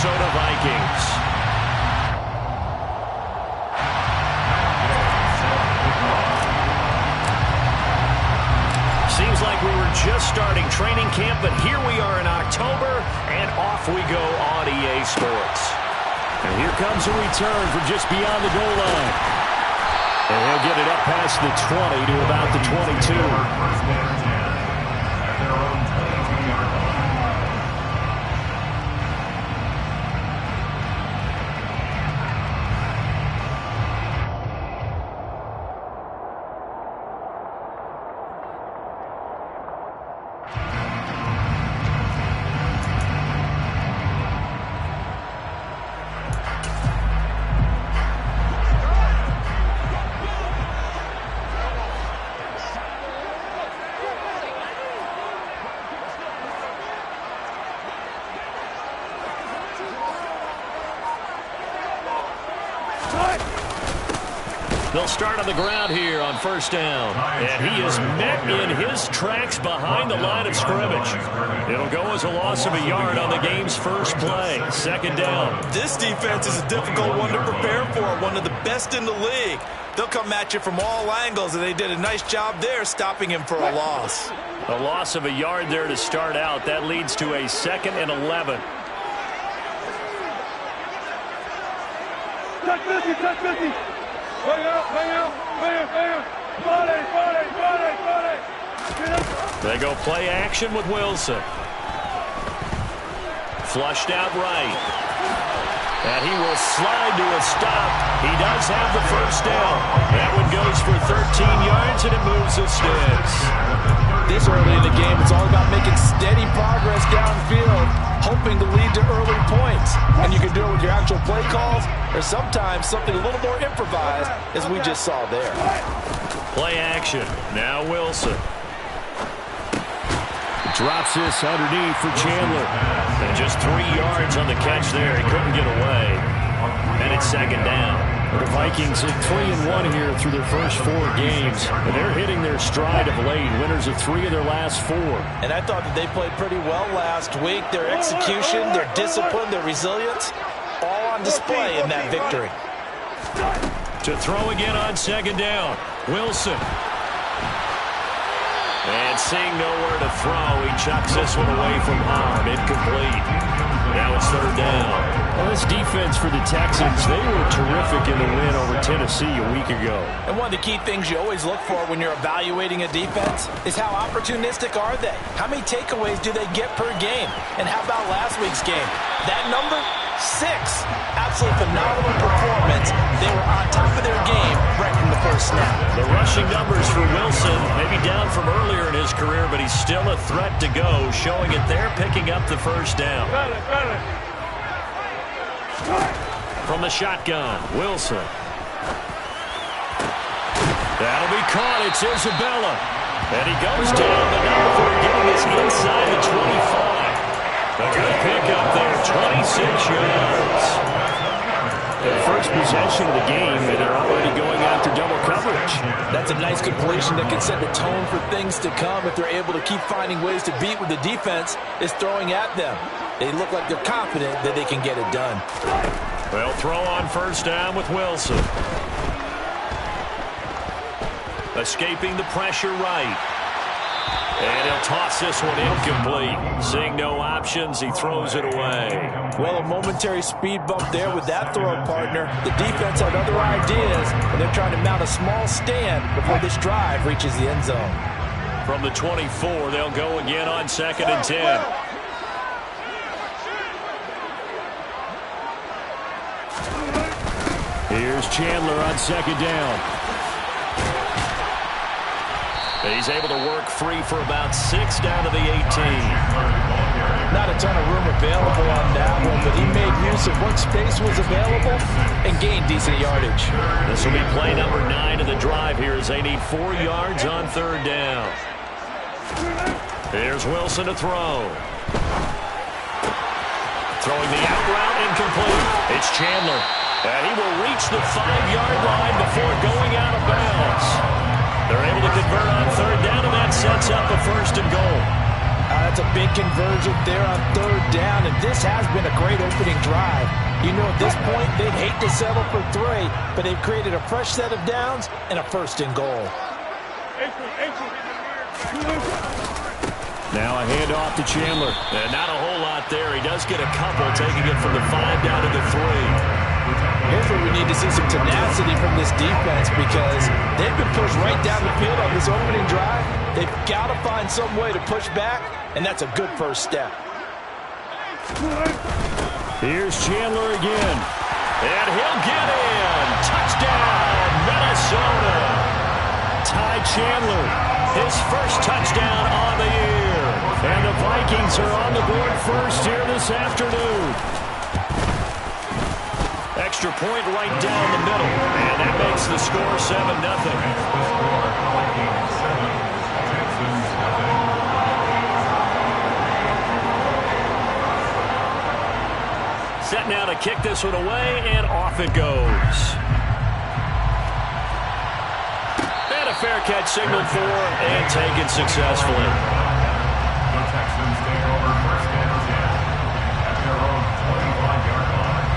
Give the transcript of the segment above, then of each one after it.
Minnesota Vikings. Seems like we were just starting training camp, but here we are in October, and off we go on EA Sports. And here comes a return from just beyond the goal line. And he'll get it up past the 20 to about the 22. They'll start on the ground here on first down. And he is met in his tracks behind the line of scrimmage. It'll go as a loss of a yard on the game's first play. Second down. This defense is a difficult one to prepare for. One of the best in the league. They'll come at you from all angles, and they did a nice job there stopping him for a loss. A loss of a yard there to start out. That leads to a 2nd and 11. Touch 50, touch 50. Bang out, bang out, bang, bang. Body. They go play action with Wilson. Flushed out right. And he will slide to a stop. He does have the first down. That one goes for 13 yards, and it moves the sticks. This early in the game, it's all about making steady progress downfield, hoping to lead to early points. And you can do it with your actual play calls, or sometimes something a little more improvised, as we just saw there. Play action. Now Wilson. Drops this underneath for Chandler. And just 3 yards on the catch there. He couldn't get away. And it's second down. The Vikings at 3-1 here through their first 4 games. And they're hitting their stride of late. Winners of 3 of their last 4. And I thought that they played pretty well last week. Their execution, their discipline, their resilience, all on display in that victory. To throw again on second down. Wilson. And seeing nowhere to throw, he chucks this one away from harm. Incomplete. Now it's third down. Well, this defense for the Texans, they were terrific in the win over Tennessee a week ago. And one of the key things you always look for when you're evaluating a defense is how opportunistic are they? How many takeaways do they get per game? And how about last week's game? That number? 6. Absolutely phenomenal performance. They were on top of their game right from the first snap. The rushing numbers for Wilson, maybe down from earlier in his career, but he's still a threat to go, showing it there, picking up the first down. From the shotgun, Wilson. That'll be caught. It's Isabella. And he goes down the number, getting us inside the 25. A good pickup there, 26 yards. Their first possession of the game, and they're already going after double coverage. That's a nice completion that can set the tone for things to come if they're able to keep finding ways to beat what the defense is throwing at them. They look like they're confident that they can get it done. They'll throw on first down with Wilson. Escaping the pressure right. And he'll toss this one incomplete. Seeing no options, he throws it away. Well, a momentary speed bump there with that throw, partner. The defense had other ideas, and they're trying to mount a small stand before this drive reaches the end zone. From the 24, they'll go again on 2nd and 10. Here's Chandler on 2nd down. He's able to work free for about 6 down to the 18. Not a ton of room available on that one, but he made use of what space was available and gained decent yardage. This will be play number 9 of the drive here as they need 4 yards on 3rd down. Here's Wilson to throw. Throwing the out route incomplete. It's Chandler. And he will reach the 5-yard line before going out of bounds. They're able to convert on 3rd down, and that sets up a 1st and goal. That's That's a big conversion there on third down, and this has been a great opening drive. You know, at this point, they'd hate to settle for 3, but they've created a fresh set of downs and a first and goal. Now a handoff to Chandler. And not a whole lot there. He does get a couple, taking it from the 5 down to the 3. Here's where we need to see some tenacity from this defense because they've been pushed right down the field on this opening drive. They've got to find some way to push back, and that's a good first step. Here's Chandler again. And he'll get in. Touchdown, Minnesota. Ty Chandler, his first touchdown on the year. And the Vikings are on the board first here this afternoon. Extra point right down the middle. And that makes the score 7-0. Set now to kick this one away, and off it goes. And a fair catch signaled for and taken successfully. The Texans take over first and 10 at their own 25-yard line.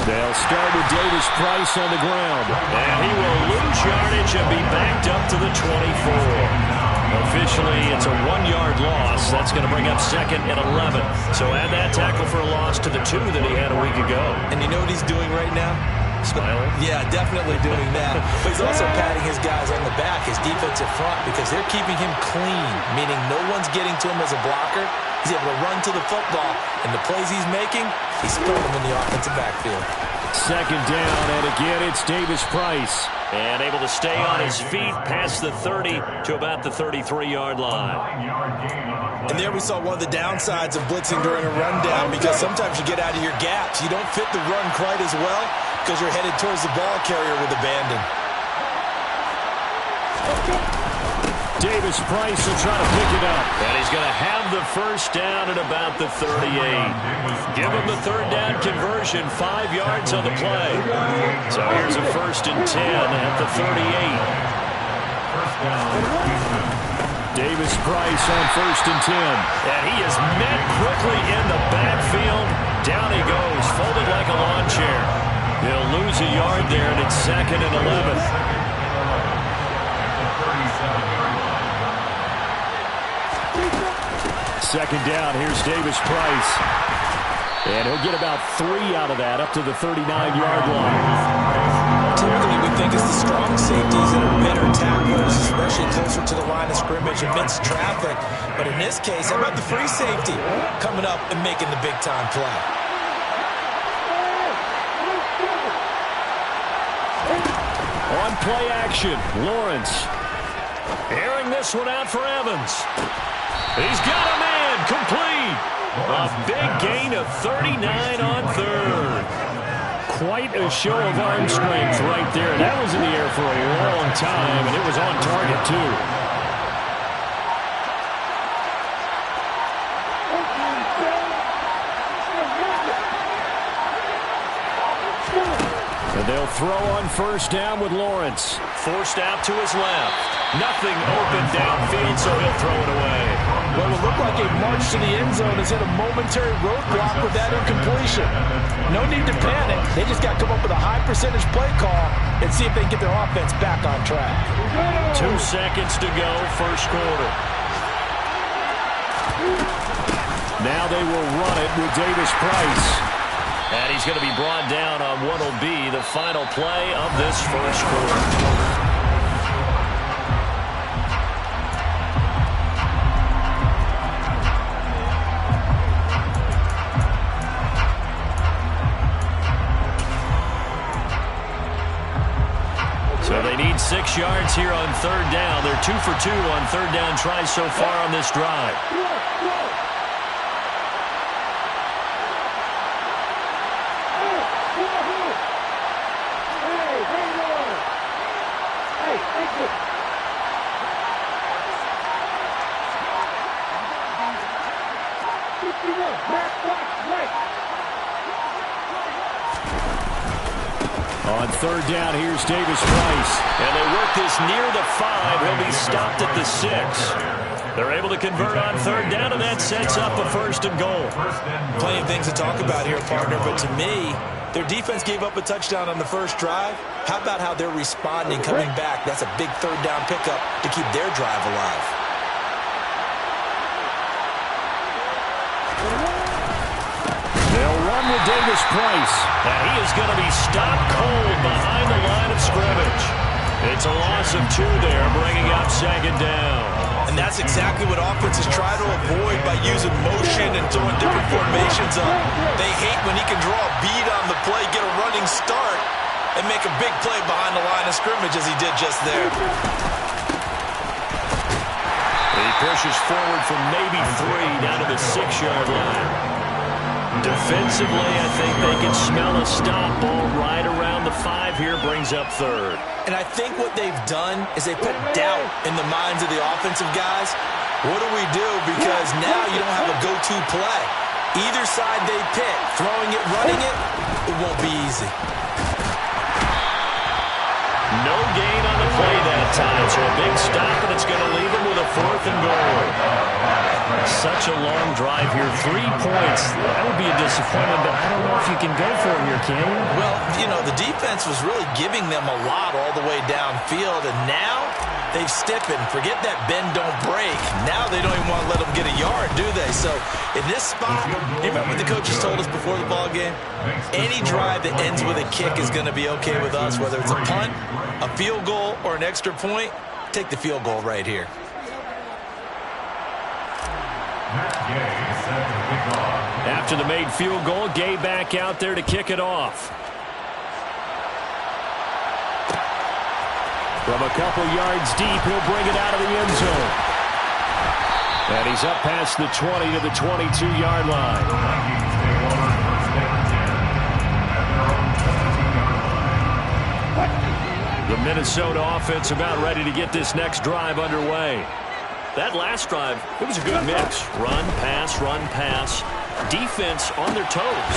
They'll start with Davis Price on the ground. And he will lose yardage and be backed up to the 24. Officially, it's a 1-yard loss. That's going to bring up second and 11. So add that tackle for a loss to the 2 that he had a week ago. And you know what he's doing right now? Smiling? Yeah, definitely doing that. But he's also patting his guys on the back, his defensive front, because they're keeping him clean, meaning no one's getting to him as a blocker. He's able to run to the football, and the plays he's making, he's throwing them in the offensive backfield. Second down, and again, it's Davis Price. And able to stay on his feet past the 30 to about the 33-yard line. And there we saw one of the downsides of blitzing during a rundown, because sometimes you get out of your gaps. You don't fit the run quite as well because you're headed towards the ball carrier with abandon. Davis Price will try to pick it up. And he's going to have the first down at about the 38. Give him the third down conversion, 5 yards on the play. So here's a first and 10 at the 38. Davis Price on first and 10. And he is met quickly in the backfield. Down he goes, folded like a lawn chair. He'll lose a yard there, and it's second and 11. Second down, here's Davis Price. And he'll get about 3 out of that, up to the 39-yard line. Typically, we think it's the strong safeties that are better tacklers, especially closer to the line of scrimmage amidst traffic. But in this case, how about the free safety coming up and making the big-time play? On play action, Lawrence. Airing this one out for Evans. He's got a man complete. A big gain of 39 on third. Quite a show of arm strength right there. That was in the air for a long time, and it was on target, too. And they'll throw on first down with Lawrence. Forced out to his left. Nothing open downfield, so he'll throw it away. Well, it looked like a march to the end zone has hit a momentary roadblock with that incompletion. No need to panic. They just got to come up with a high percentage play call and see if they can get their offense back on track. 2 seconds to go, first quarter. Now they will run it with Davis Price. And he's going to be brought down on what will be the final play of this first quarter. So they need 6 yards here on third down. They're 2 for 2 on third down tries so far on this drive. On third down, here's Davis Price. And they work this near the 5. He'll be stopped at the 6. They're able to convert on third down, and that sets up a 1st and goal. Plenty of things to talk about here, partner, but to me, their defense gave up a touchdown on the first drive. How about how they're responding, coming back? That's a big third down pickup to keep their drive alive. They'll run with Davis Price. And he is going to be stopped cold behind the line of scrimmage. It's a loss of 2 there, bringing up 2nd down. And that's exactly what offenses try to avoid by using motion and throwing different formations up. They hate when he can draw a bead on the play, get a running start, and make a big play behind the line of scrimmage as he did just there. He pushes forward from maybe 3 down to the 6-yard line. Defensively, I think they can smell a stop. Ball right around the 5 here, brings up 3rd. And I think what they've done is they put doubt in the minds of the offensive guys. What do we do? Because now you don't have a go-to play. Either side they pick, throwing it, running it, it won't be easy. No gain on the play that time, so a big stop, and it's going to leave them with a 4th and goal. Such a long drive here. 3 points. That would be a disappointment, but I don't know if you can go for it here, can you? Well, you know, the defense was really giving them a lot all the way downfield, and now they've stiffened. Forget that bend, don't break. Now they don't even want to let them get a yard, do they? So in this spot, you remember what the coaches told us before the ball game? Any drive that ends with a kick is going to be okay with us, whether it's a punt, a field goal, or an extra point. Take the field goal right here. After the made field goal, Gay back out there to kick it off. From a couple yards deep, he'll bring it out of the end zone. And he's up past the 20 to the 22-yard line. The Minnesota offense about ready to get this next drive underway. That last drive, it was a good mix. Run, pass, defense on their toes.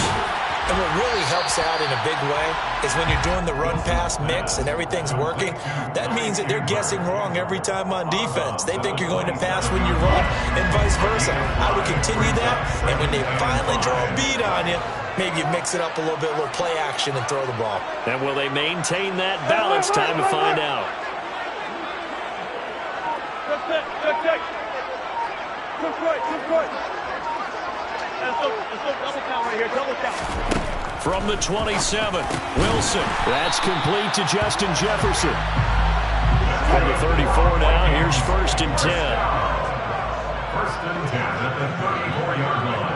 And what really helps out in a big way is when you're doing the run-pass mix and everything's working, that means that they're guessing wrong every time on defense. They think you're going to pass when you run and vice versa. I would continue that, and when they finally draw a bead on you, maybe you mix it up a little bit, a little play action, and throw the ball. And will they maintain that balance? Time to find out. Check. Good point. Let's go double count right here, double count. From the 27, Wilson. That's complete to Justin Jefferson. From the 34 now, here's 1st and 10. 1st and 10 at the 34-yard line.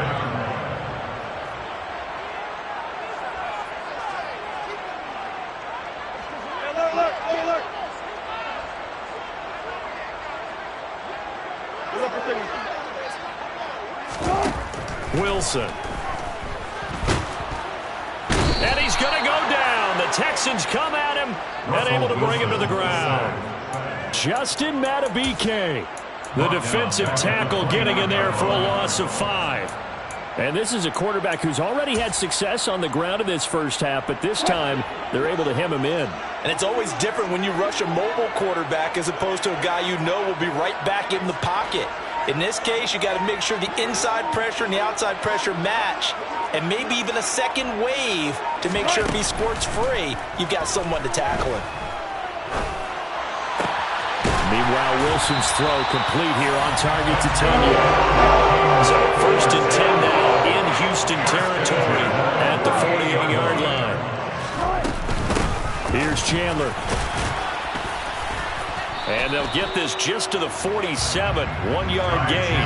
Wilson. And he's going to go down. The Texans come at him and able to bring him to the ground. Justin Madubuike, the defensive tackle, getting in there for a loss of 5. And this is a quarterback who's already had success on the ground in this first half, but this time they're able to hem him in. And it's always different when you rush a mobile quarterback as opposed to a guy you know will be right back in the pocket. In this case, you got to make sure the inside pressure and the outside pressure match, and maybe even a second wave to make sure if he squirts free, you've got someone to tackle him. Meanwhile, Wilson's throw complete here on target to Tanya. So 1st and 10 now in Houston territory at the 48-yard line. Here's Chandler. And they'll get this just to the 47, 1-yard gain.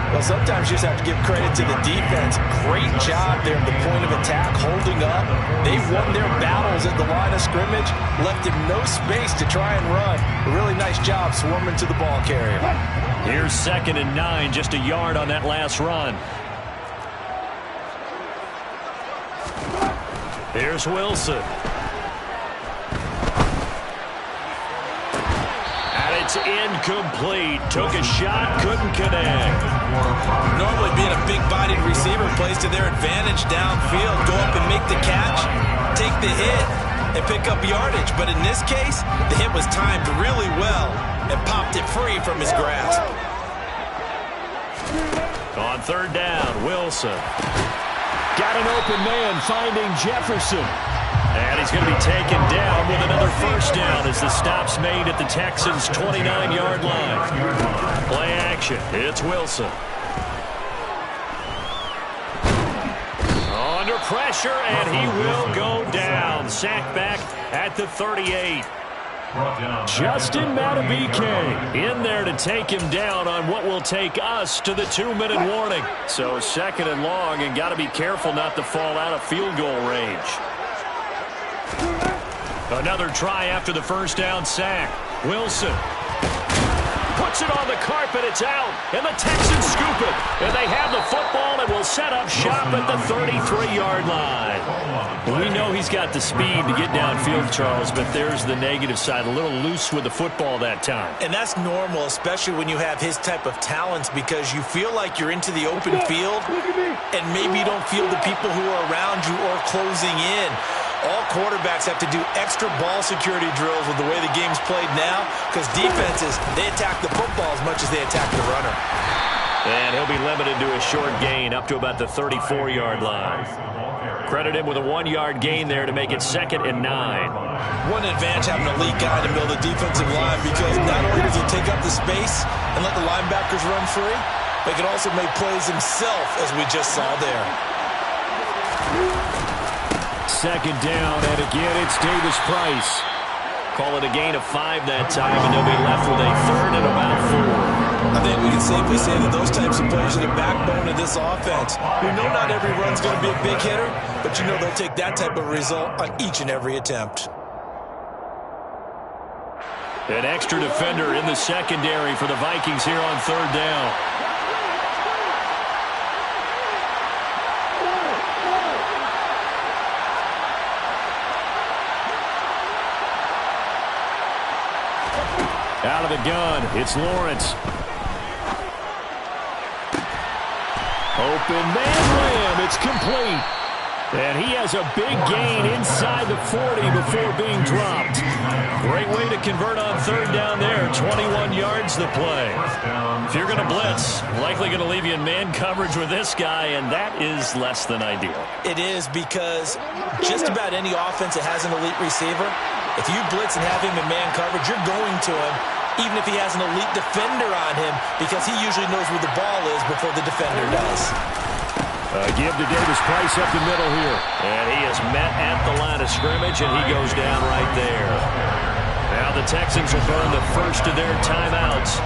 Well, sometimes you just have to give credit to the defense. Great job there at the point of attack, holding up. They've won their battles at the line of scrimmage, left him no space to try and run. A really nice job swarming to the ball carrier. Here's 2nd and 9, just a yard on that last run. Here's Wilson. It's incomplete. Took a shot, couldn't connect. Normally being a big-bodied receiver plays to their advantage downfield. Go up and make the catch, take the hit, and pick up yardage. But in this case, the hit was timed really well and popped it free from his grasp. On third down, Wilson. Got an open man finding Jefferson. And he's going to be taken down with another first down as the stop's made at the Texans' 29-yard line. Play action. It's Wilson. Under pressure, and he will go down. Sacked back at the 38. Justin Madubuike in there to take him down on what will take us to the 2-minute warning. So second and long, and got to be careful not to fall out of field goal range. Another try after the first down sack. Wilson puts it on the carpet. It's out, and the Texans scoop it. And they have the football and will set up shop at the 33-yard line. We know he's got the speed to get downfield, Charles, but there's the negative side. A little loose with the football that time. And that's normal, especially when you have his type of talents, because you feel like you're into the open field, and maybe you don't feel the people who are around you or closing in. All quarterbacks have to do extra ball security drills with the way the game's played now, because defenses, they attack the football as much as they attack the runner. And he'll be limited to a short gain up to about the 34-yard line. Credit him with a 1-yard gain there to make it 2nd and 9. One advantage having an elite guy in the middle of the defensive line, because not only does he take up the space and let the linebackers run free, but he can also make plays himself, as we just saw there. Second down, and again it's Davis Price. Call it a gain of 5 that time, and they'll be left with a 3rd and about 4. I think we can safely say that those types of players are the backbone of this offense. We know not every run's going to be a big hitter, but you know they'll take that type of result on each and every attempt. An extra defender in the secondary for the Vikings here on 3rd down. Out of the gun, it's Lawrence. Open man ram, it's complete. And he has a big gain inside the 40 before being dropped. Great way to convert on 3rd down there. 21 yards the play. If you're going to blitz, likely going to leave you in man coverage with this guy, and that is less than ideal. It is, because just about any offense that has an elite receiver, if you blitz and have him in man coverage, you're going to him, even if he has an elite defender on him, because he usually knows where the ball is before the defender does. Give to Davis Price up the middle here. And he is met at the line of scrimmage, and he goes down right there. Now the Texans will burn the first of their timeouts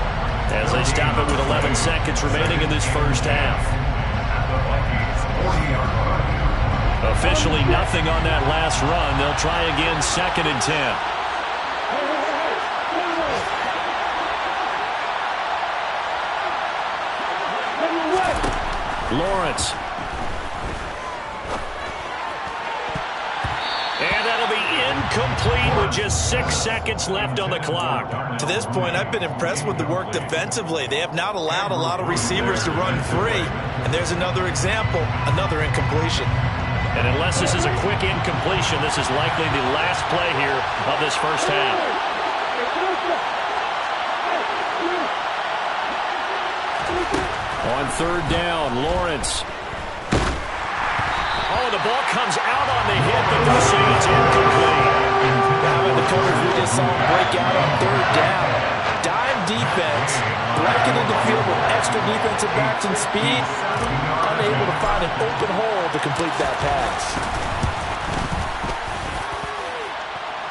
as they stop it with 11 seconds remaining in this first half. Officially nothing on that last run. They'll try again 2nd and 10. Lawrence. And that'll be incomplete with just 6 seconds left on the clock. To this point, I've been impressed with the work defensively. They have not allowed a lot of receivers to run free. And there's another example, another incompletion. And unless this is a quick incompletion, this is likely the last play here of this first half. On 3rd down, Lawrence. Oh, the ball comes out on the hit, but they'll say it's incomplete. Now in the coverage, we just saw him break out on 3rd down. Dime defense, breaking into field with extra defensive backs and speed, unable to find an open hole to complete that pass.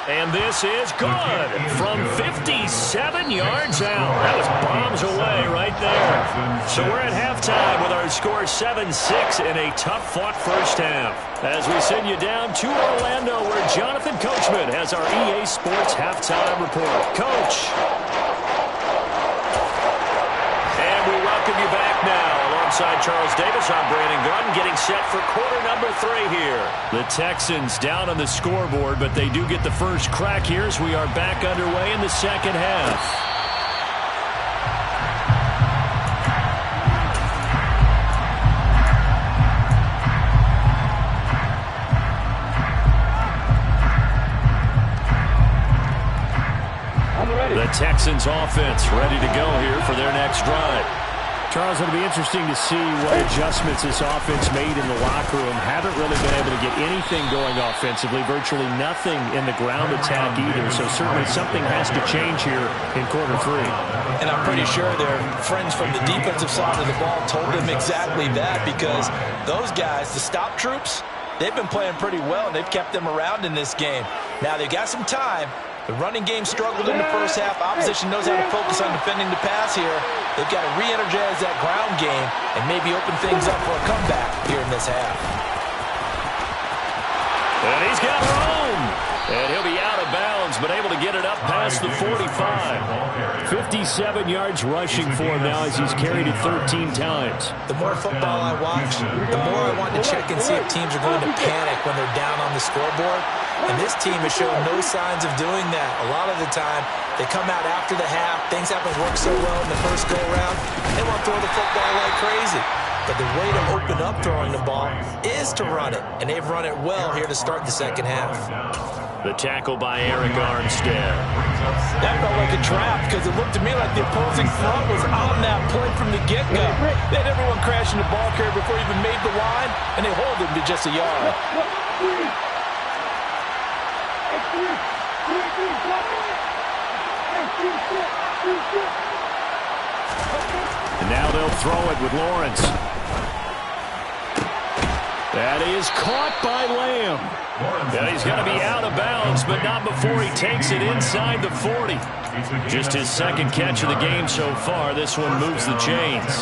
And this is good from 57 yards out. That was bombs away right there. So we're at halftime with our score 7-6 in a tough-fought first half. As we send you down to Orlando, where Jonathan Coachman has our EA Sports halftime report. Coach. And we welcome you back now. Alongside Charles Davis, I'm Brandon Gunn, getting set for quarter number 3 here. The Texans down on the scoreboard, but they do get the first crack here as we are back underway in the second half. Texans offense ready to go here for their next drive. Charles, it'll be interesting to see what adjustments this offense made in the locker room. Haven't really been able to get anything going offensively, virtually nothing in the ground attack either. So certainly something has to change here in quarter 3. And I'm pretty sure their friends from the defensive side of the ball told them exactly that, because those guys, the stop troops, they've been playing pretty well, and they've kept them around in this game. Now, they've got some time. The running game struggled in the first half. Opposition knows how to focus on defending the pass here. They've got to re-energize that ground game and maybe open things up for a comeback here in this half. And he's got room. And he'll be out of bounds, but able to get it up past the 45. 57 yards rushing for him now as he's carried it 13 times. The more football I watch, the more I want to check and see if teams are going to panic when they're down on the scoreboard. And this team has shown no signs of doing that. A lot of the time, they come out after the half. Things haven't worked so well in the first go-around. They want to throw the football like crazy. But the way to open up throwing the ball is to run it. And they've run it well here to start the second half. The tackle by Eric Armstead. That felt like a trap, because it looked to me like the opposing front was on that play from the get-go. They had everyone crashing the ball carrier before he even made the line, and they hold him to just a yard. And now they'll throw it with Lawrence. That is caught by Lamb. And he's going to be out of bounds, but not before he takes it inside the 40. Just his second catch of the game so far. This one moves the chains.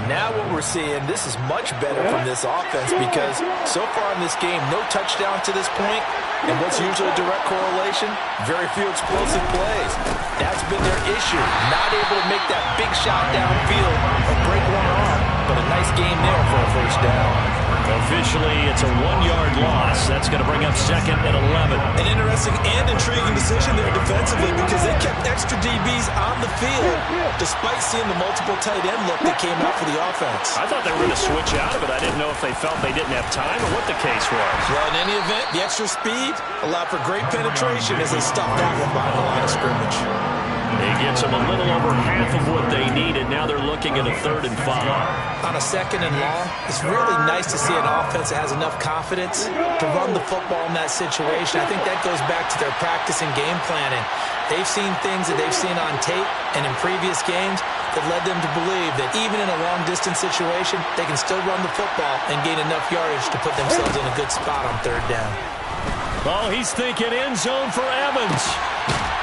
Now what we're seeing, this is much better from this offense, because so far in this game, no touchdown to this point. And what's usually a direct correlation? Very few explosive plays. That's been their issue. Not able to make that big shot downfield or break one off, but a nice game there for a first down. Officially, it's a 1-yard loss. That's going to bring up second and 11. An interesting and intriguing decision there defensively, because they kept extra DBs on the field despite seeing the multiple tight end look that came out for the offense. I thought they were going to switch out of it. I didn't know if they felt they didn't have time or what the case was. Well, in any event, the extra speed allowed for great penetration as they stopped that one behind the line of scrimmage. He gets them a little over half of what they needed. Now they're looking at a 3rd and 5. On a 2nd and long, it's really nice to see an offense that has enough confidence to run the football in that situation. I think that goes back to their practice and game planning. They've seen things that they've seen on tape and in previous games that led them to believe that even in a long-distance situation, they can still run the football and gain enough yardage to put themselves in a good spot on 3rd down. Oh, he's thinking end zone for Evans.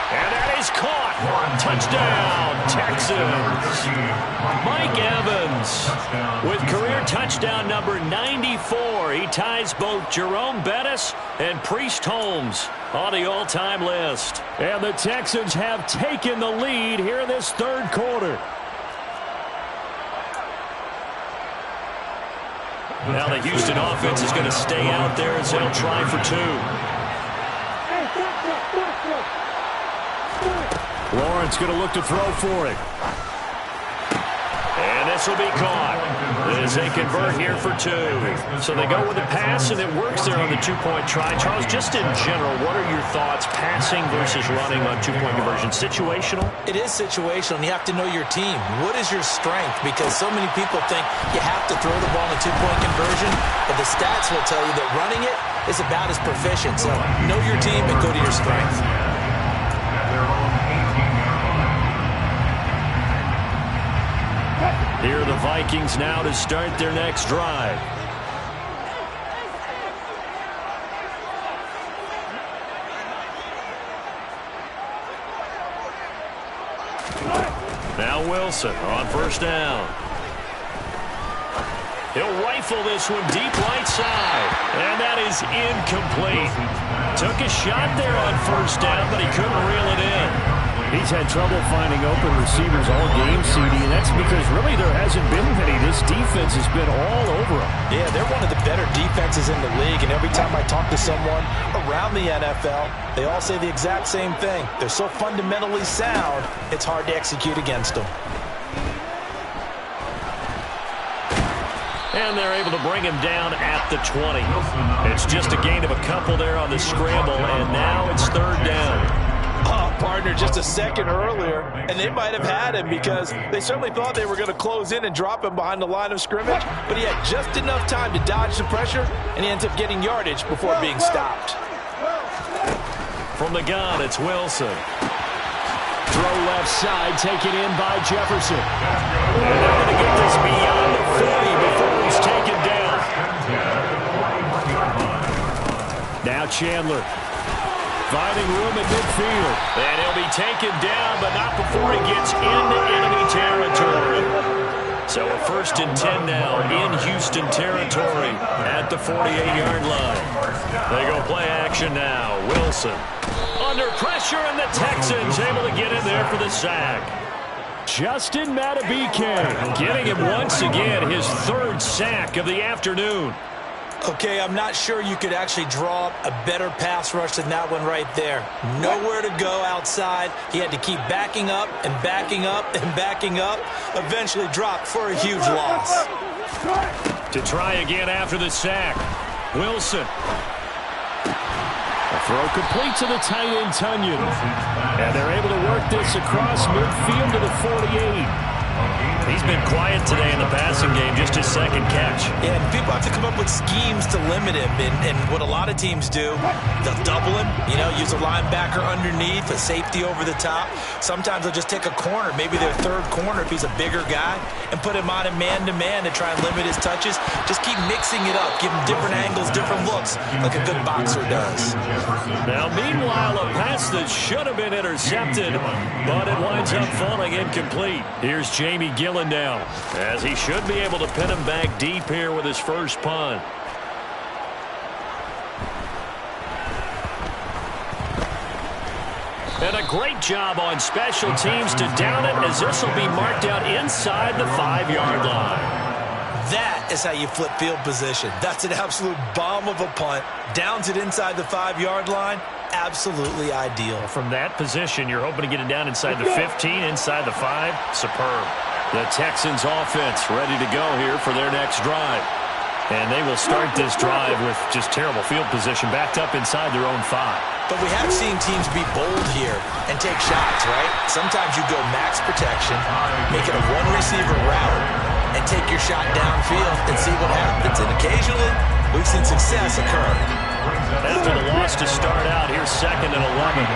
And that is caught. Touchdown, Texans. Mike Evans with career touchdown number 94. He ties both Jerome Bettis and Priest Holmes on the all-time list. And the Texans have taken the lead here in this 3rd quarter. Now the Houston offense is going to stay out there as they'll try for 2. Lawrence going to look to throw for it. And this will be caught as they convert here for 2. So they go with a pass, and it works there on the 2-point try. Charles, just in general, what are your thoughts passing versus running on 2-point conversion? Situational? It is situational, and you have to know your team. What is your strength? Because so many people think you have to throw the ball in a 2-point conversion, but the stats will tell you that running it is about as proficient. So know your team and go to your strength. Here are the Vikings now to start their next drive. Now Wilson on 1st down. He'll rifle this one deep right side. And that is incomplete. Took a shot there on 1st down, but he couldn't reel it in. He's had trouble finding open receivers all game, CD, and that's because really there hasn't been many. This defense has been all over him. Yeah, they're one of the better defenses in the league, and every time I talk to someone around the NFL, they all say the exact same thing. They're so fundamentally sound, it's hard to execute against them. And they're able to bring him down at the 20. It's just a gain of a couple there on the scramble, and now it's 3rd down. partner just a second earlier, and they might have had him because they certainly thought they were going to close in and drop him behind the line of scrimmage, but he had just enough time to dodge the pressure, and he ends up getting yardage before being stopped. From the gun, it's Wilson. Throw left side, taken in by Jefferson. And they're going to get this beyond the 40 before he's taken down. Now Chandler. Finding room in midfield. And he'll be taken down, but not before he gets into enemy territory. So a 1st and 10 now in Houston territory at the 48-yard line. They go play action now. Wilson under pressure, and the Texans able to get in there for the sack. Justin Madubuike getting him once again his 3rd sack of the afternoon. Okay, I'm not sure you could actually draw up a better pass rush than that one right there. Nowhere to go outside. He had to keep backing up and backing up and backing up. Eventually dropped for a huge loss. To try again after the sack. Wilson. A throw complete to the tight end, Tunyon. And they're able to work this across midfield to the 48. He's been quiet today in the passing game, just his 2nd catch. Yeah, and people have to come up with schemes to limit him. And what a lot of teams do, they'll double him, use a linebacker underneath, a safety over the top. Sometimes they'll just take a corner, maybe their 3rd corner if he's a bigger guy, and put him on a man-to-man to try and limit his touches. Just keep mixing it up, give him different angles, different looks, like a good boxer does. Now, meanwhile, a pass that should have been intercepted, but it winds up falling incomplete. Here's Jamie Gillen down, as he should be able to pin him back deep here with his first punt. And a great job on special teams to down it, as this will be marked out inside the 5-yard line. That is how you flip field position. That's an absolute bomb of a punt. Downs it inside the 5-yard line. Absolutely ideal. From that position, you're hoping to get it down inside the 15, inside the 5. Superb. The Texans offense ready to go here for their next drive. And they will start this drive with just terrible field position, backed up inside their own 5. But we have seen teams be bold here and take shots, right? Sometimes you go max protection, make it a one-receiver route, and take your shot downfield and see what happens. And occasionally, we've seen success occur. After the loss to start out, here's 2nd and 11.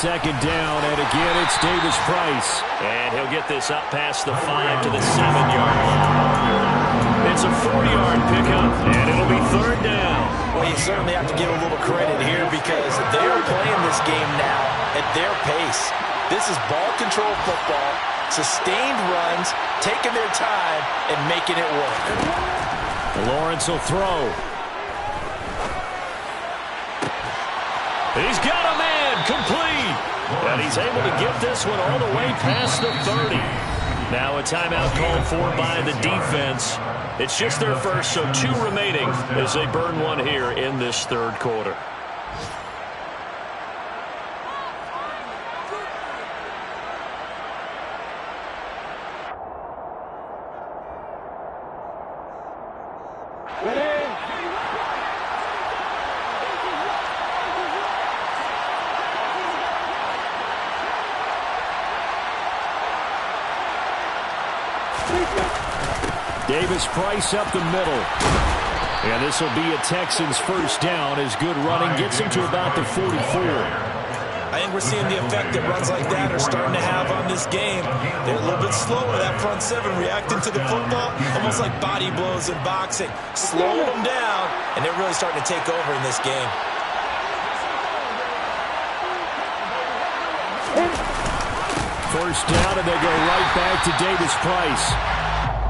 Second down, and again it's Davis Price. And he'll get this up past the 5 to the 7-yard line. It's a 40-yard pickup, and it'll be 3rd down. Well, you certainly have to give a little credit here because they are playing this game now at their pace. This is ball control football, sustained runs, taking their time, and making it work. Lawrence will throw. He's got a man, complete. And he's able to get this one all the way past the 30. Now a timeout called for by the defense. It's just their first, so 2 remaining as they burn one here in this 3rd quarter. Davis Price up the middle. And this will be a Texans first down as good running gets him to about the 44. I think we're seeing the effect that runs like that are starting to have on this game. They're a little bit slower, that front 7, reacting to the football, almost like body blows in boxing. Slowing them down, and they're really starting to take over in this game. First down, and they go right back to Davis Price.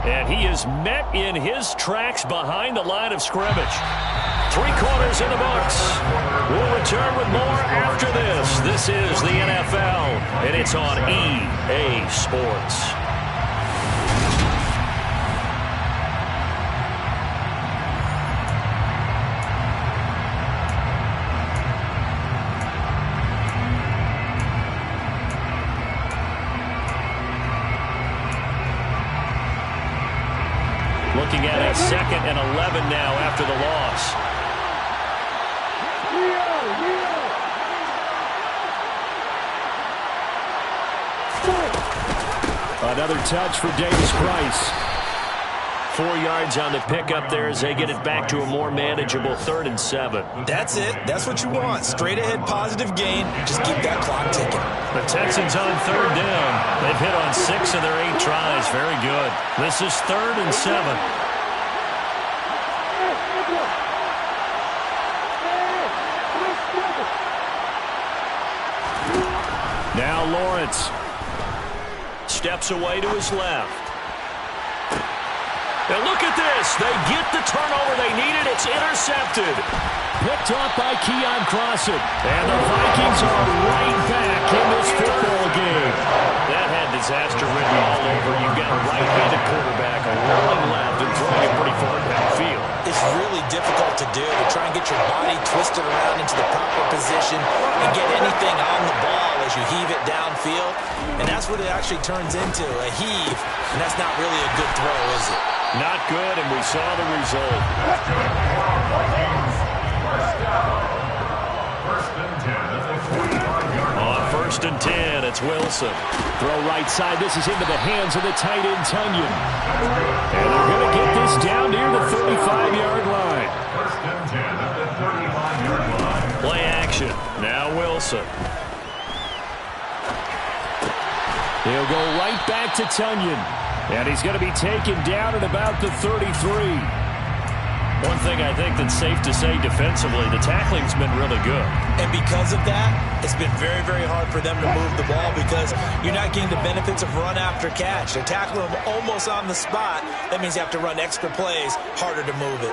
And he is met in his tracks behind the line of scrimmage. 3 quarters in the books. We'll return with more after this. This is the NFL, and it's on EA Sports. 2nd and 11 now after the loss. Another touch for Davis Price. 4 yards on the pickup there as they get it back to a more manageable 3rd and 7. That's it. That's what you want. Straight ahead positive gain. Just keep that clock ticking. The Texans on 3rd down. They've hit on 6 of their 8 tries. Very good. This is 3rd and 7. Now Lawrence steps away to his left. And look at this. They get the turnover they needed. It's intercepted. Picked off by Keon Crossan. And the Vikings are right back in this football game. That had disaster written all over. You've got a right-handed quarterback rolling left and throwing it pretty far downfield. It's really difficult to do, to try and get your body twisted around into the proper position and get anything on the ball as you heave it downfield. And that's what it actually turns into, a heave. And that's not really a good throw, is it? Not good, and we saw the result. On 1st and 10, it's Wilson. Throw right side. This is into the hands of the tight end, Tunyon. And they're going to get this down near the 35-yard line. 1st and 10 at the 35-yard line. Play action. Now Wilson. He'll go right back to Tunyon. And he's going to be taken down at about the 33. One thing I think that's safe to say defensively, the tackling's been really good. And because of that, it's been very, very hard for them to move the ball because you're not getting the benefits of run after catch. They're tackling them almost on the spot. That means you have to run extra plays, harder to move it.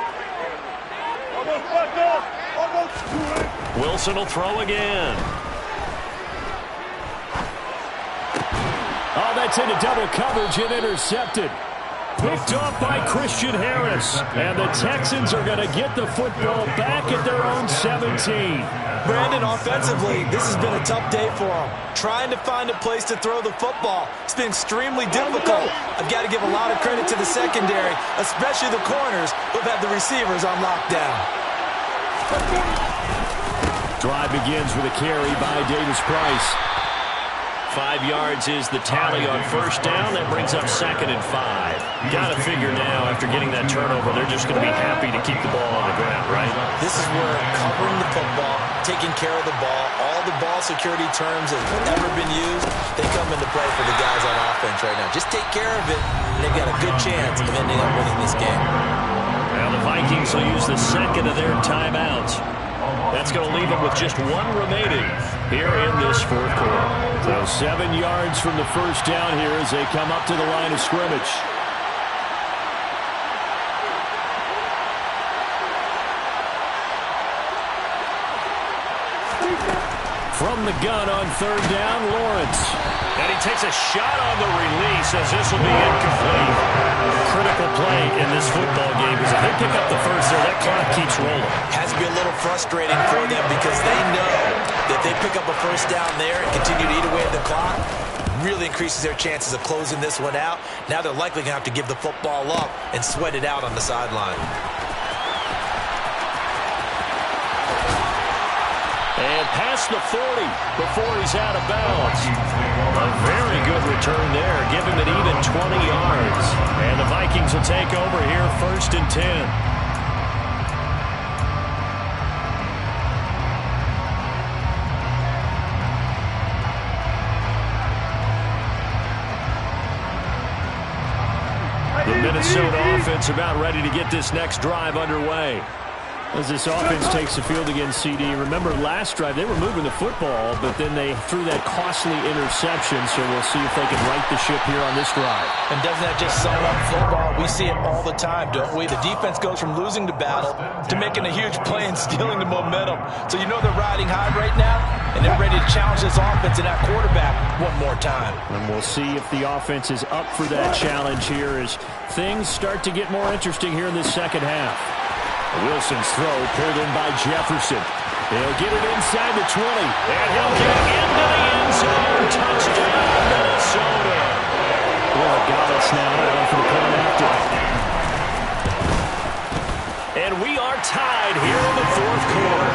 Wilson will throw again. Oh, that's into double coverage and intercepted. Picked off by Christian Harris. And the Texans are going to get the football back at their own 17. Brandon, offensively, this has been a tough day for them. Trying to find a place to throw the football. It's been extremely difficult. I've got to give a lot of credit to the secondary, especially the corners who've had the receivers on lockdown. Drive begins with a carry by Davis Price. 5 yards is the tally on 1st down. That brings up 2nd and 5. Got to figure now, after getting that turnover, they're just going to be happy to keep the ball on the ground, right? This is where covering the football, taking care of the ball, all the ball security terms that have ever been used, they come into play for the guys on offense right now. Just take care of it, and they've got a good chance of ending up winning this game. Now the Vikings will use the 2nd of their timeouts. That's going to leave them with just 1 remaining here in this 4th quarter. So 7 yards from the 1st down here as they come up to the line of scrimmage. From the gun on 3rd down, Lawrence. And he takes a shot on the release as this will be incomplete. Critical play in this football game because if they pick up the 1st there, that clock keeps rolling. Has to be a little frustrating for them because they know that if they pick up a 1st down there and continue to eat away at the clock, really increases their chances of closing this one out. Now they're likely going to have to give the football up and sweat it out on the sideline. And past the 40 before he's out of bounds. A very good return there. Give him an even 20 yards. And the Vikings will take over here 1st and 10. The Minnesota offense about ready to get this next drive underway. As this offense takes the field against CD. Remember last drive, they were moving the football, but then they threw that costly interception, so we'll see if they can right the ship here on this drive. And doesn't that just sum up football? We see it all the time, don't we? The defense goes from losing the battle to making a huge play and stealing the momentum. So you know they're riding high right now, and they're ready to challenge this offense and that quarterback one more time. And we'll see if the offense is up for that challenge here as things start to get more interesting here in this 2nd half. Wilson's throw pulled in by Jefferson. He'll get it inside the 20. And he'll get it into the end zone. Touchdown, Minnesota. Well, Gallups now for the point after. And we are tied here in the fourth quarter.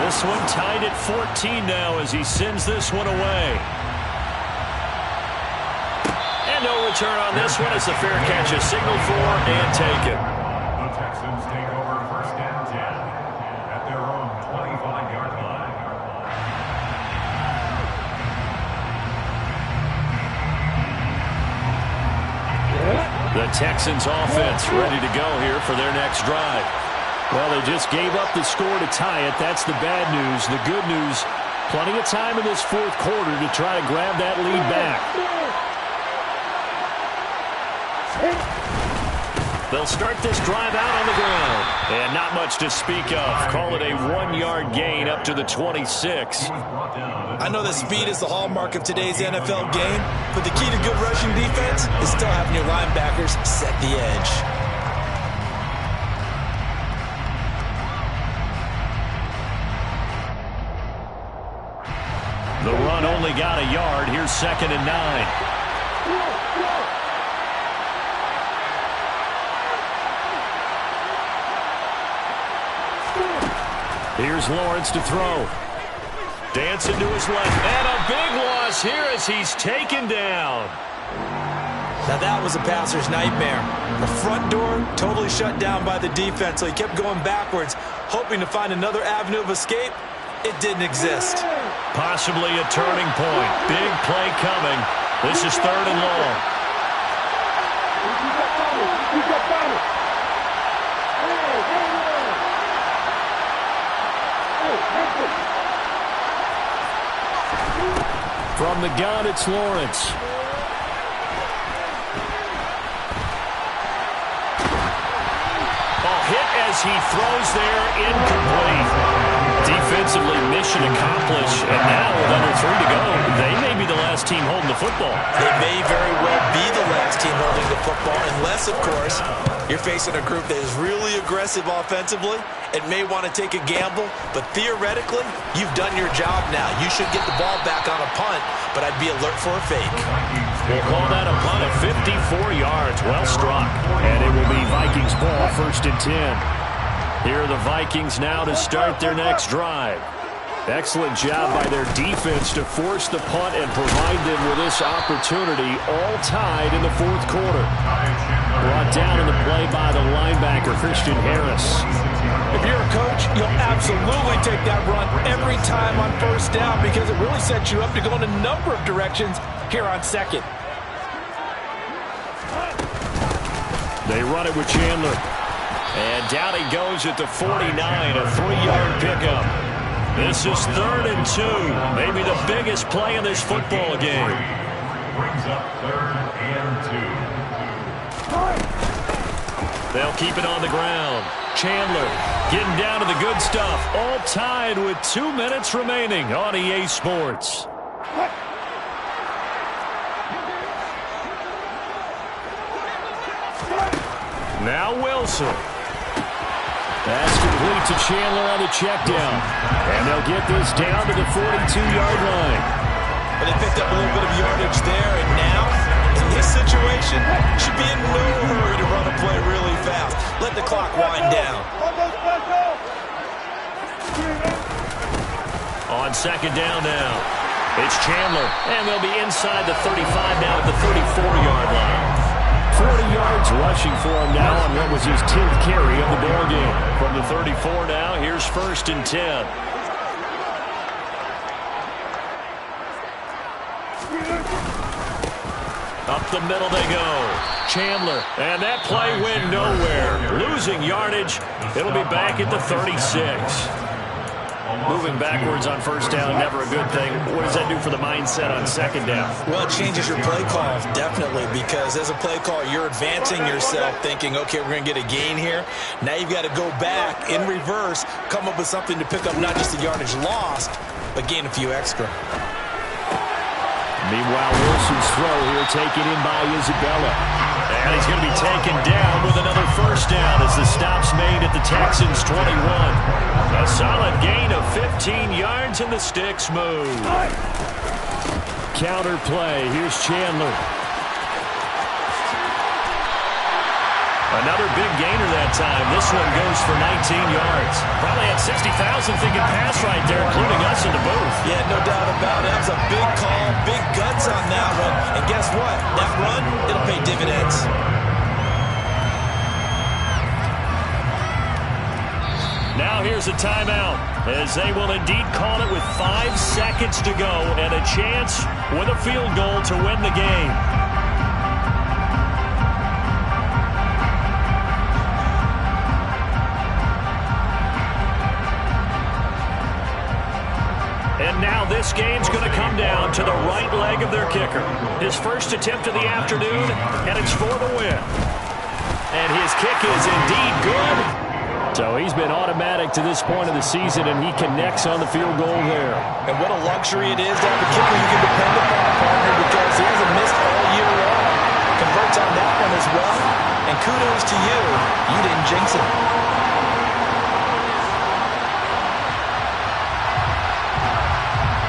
This one tied at 14 now as he sends this one away. And no return on this one as the fair catch is signaled for and taken. The Texans take over first and 10 at their own 25-yard line. The Texans offense ready to go here for their next drive. Well, they just gave up the score to tie it. That's the bad news. The good news, plenty of time in this fourth quarter to try to grab that lead back. They'll start this drive out on the ground. And not much to speak of. Call it a 1-yard gain up to the 26. I know that speed is the hallmark of today's NFL game, but the key to good rushing defense is still having your linebackers set the edge. The run only got a yard. Here's 2nd and 9. Here's Lawrence to throw. Dancing to his left. And a big loss here as he's taken down. Now that was a passer's nightmare. The front door totally shut down by the defense, so he kept going backwards, hoping to find another avenue of escape. It didn't exist. Possibly a turning point. Big play coming. This is 3rd and long. From the gun, it's Lawrence. Hit as he throws there, incomplete. Defensively, mission accomplished, and now with under 3 to go, they may be the last team holding the football. They may very well be the last team holding the football, unless, of course, you're facing a group that is really aggressive offensively and may want to take a gamble, but theoretically, you've done your job now. You should get the ball back on a punt, but I'd be alert for a fake. We'll call that a punt of 54 yards. Well struck. And it will be Vikings ball, 1st and 10. Here are the Vikings now to start their next drive. Excellent job by their defense to force the punt and provide them with this opportunity, all tied in the fourth quarter. Brought down in the play by the linebacker, Christian Harris. If you're a coach, you'll absolutely take that run every time on 1st down because it really sets you up to go in a number of directions here on 2nd. They run it with Chandler. And down he goes at the 49, a 3-yard pickup. This is 3rd and 2. Maybe the biggest play in this football game. Brings up 3rd and 2. They'll keep it on the ground. Chandler getting down to the good stuff. All tied with 2 minutes remaining on EA Sports. Now Wilson. Pass complete to Chandler on the check down. And they'll get this down to the 42-yard line. But they picked up a little bit of yardage there, and now, in this situation, should be in no hurry to run a play really fast. Let the clock wind down. On 2nd down now, it's Chandler. And they'll be inside the 35 now at the 34-yard line. 40 yards rushing for him now on what was his 10th carry of the ball game. From the 34 now, here's 1st and 10. Up the middle they go. Chandler, and that play went nowhere. Losing yardage. It'll be back at the 36. Moving backwards on 1st down, never a good thing. What does that do for the mindset on 2nd down? Well, it changes your play call, definitely, because as a play call, you're advancing yourself thinking, okay, we're going to get a gain here. Now you've got to go back in reverse, come up with something to pick up not just the yardage lost, but gain a few extra. Meanwhile, Wilson's throw here taken in by Isabella. And he's going to be taken down with another 1st down as the stop's made at the Texans' 21. A solid gain of 15 15 yards, and the sticks move. Counter play. Here's Chandler. Another big gainer that time. This one goes for 19 yards. Probably had 60,000 thinking pass right there, including us in the booth. Yeah, no doubt about it. That was a big call, big guts on that one. And guess what? That run, it'll pay dividends. Now here's a timeout, as they will indeed call it with 5 seconds to go and a chance with a field goal to win the game. And now this game's going to come down to the right leg of their kicker. His first attempt of the afternoon, and it's for the win. And his kick is indeed good. So he's been automatic to this point of the season, and he connects on the field goal there. And what a luxury it is to have a kicker you can depend upon, partner, because he hasn't missed all year long. Converts on that one as well. And kudos to you. You didn't jinx it.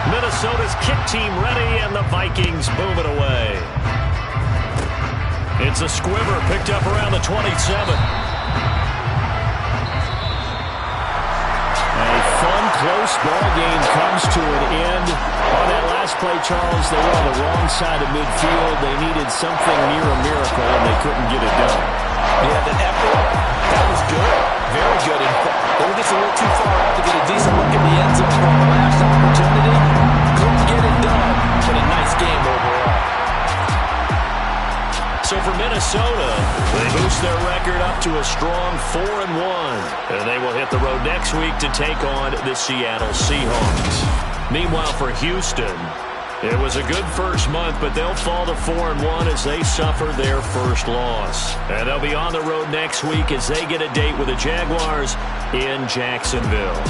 Minnesota's kick team ready, and the Vikings boom it away. It's a squibber picked up around the 27. A fun, close ball game comes to an end. On that last play, Charles, they were on the wrong side of midfield. They needed something near a miracle, and they couldn't get it done. Yeah, the effort, that was good. Very good, in fact. They were just a little too far out to get a decent look in the end zone for the last opportunity. Couldn't get it done, but a nice game overall. So for Minnesota, they boost their record up to a strong 4-1. And they will hit the road next week to take on the Seattle Seahawks. Meanwhile, for Houston, it was a good first month, but they'll fall to 4-1 as they suffer their first loss. And they'll be on the road next week as they get a date with the Jaguars in Jacksonville.